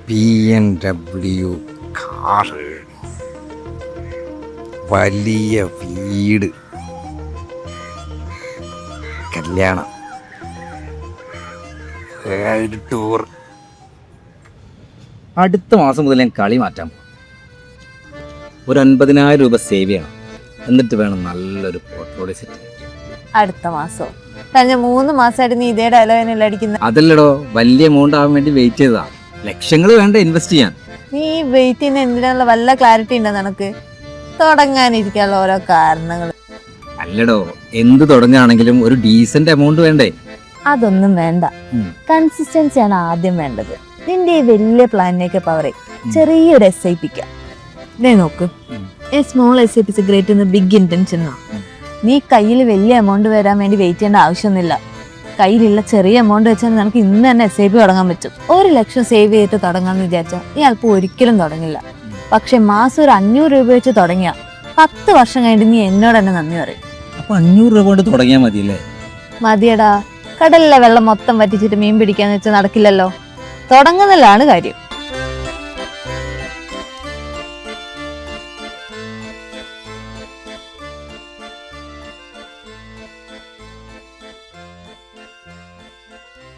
BMW car, വലിയ വീട്, കല്യാണം, വേൾഡ് ടൂർ. അടുത്ത മാസം മുതൽ ഞാൻ കളി മാറ്റാൻ പോകും. ഒരു 50,000 രൂപ സേവ് ചെയ്യണം. എന്നിട്ട് വേണം നല്ലൊരു പോർട്ട്ഫോളിയോ സെറ്റ്. അടുത്ത മാസോ? കഴിഞ്ഞ 3 മാസമായിട്ട് നീ ഇതേ ഡയലോഗിനല്ല അടിക്കുന്നത്. അതല്ലടോ, വലിയ എമൗണ്ട് ആവാൻ വേണ്ടി വെയിറ്റ് ചെയ്തതാ. ലക്ഷങ്ങൾ വേണ്ട ഇൻവെസ്റ്റ് ചെയ്യാൻ. നീ വെയിറ്റ് ചെയ്യുന്ന എന്തിനുള്ള വല്ല ക്ലാരിറ്റി ഉണ്ടോ നിനക്ക്? തുടങ്ങാനിരിക്കാനുള്ള ഓരോ കാരണങ്ങൾ. അല്ലടോ, എന്ത് തുടങ്ങുകയാണെങ്കിലും ഒരു ഡീസന്റ് എമൗണ്ട് വേണ്ടേ? അതൊന്നും വേണ്ട, കൺസിസ്റ്റൻസി ആണ് ആദ്യം വേണ്ടത്. നിന്റെ ഈ വലിയ പ്ലാനിനൊക്കെ പവർ ചെറിയൊരു SIP നോക്ക്. A small SIP is great in big intention. നീ കയ്യിൽ വലിയ എമൗണ്ട് വരാൻ വേണ്ടി വെയിറ്റ് ചെയ്യേണ്ട ആവശ്യമൊന്നുമില്ല. കയ്യിലുള്ള ചെറിയ എമൗണ്ട് വെച്ചാൽ നിനക്ക് ഇന്ന് തന്നെ SIP തുടങ്ങാൻ പറ്റും. 1 ലക്ഷം സേവ് ചെയ്തിട്ട് തുടങ്ങാന്ന് വിചാരിച്ചാൽ നീ അല്പം ഒരിക്കലും തുടങ്ങില്ല. പക്ഷെ മാസം ഒരു 500 രൂപ വെച്ച് തുടങ്ങിയ 10 വർഷം കഴിഞ്ഞിട്ട് നീ എന്നോട് തന്നെ നന്ദി പറയും. അപ്പൊ 500 രൂപ കൊണ്ട് തുടങ്ങിയാൽ മതിയല്ലേ? മതിയടാ, കടലിലെ വെള്ളം മൊത്തം വറ്റിച്ചിട്ട് മീൻ പിടിക്കാന്ന് വെച്ചാൽ നടക്കില്ലല്ലോ. തുടങ്ങുന്നതിലാണ് കാര്യം.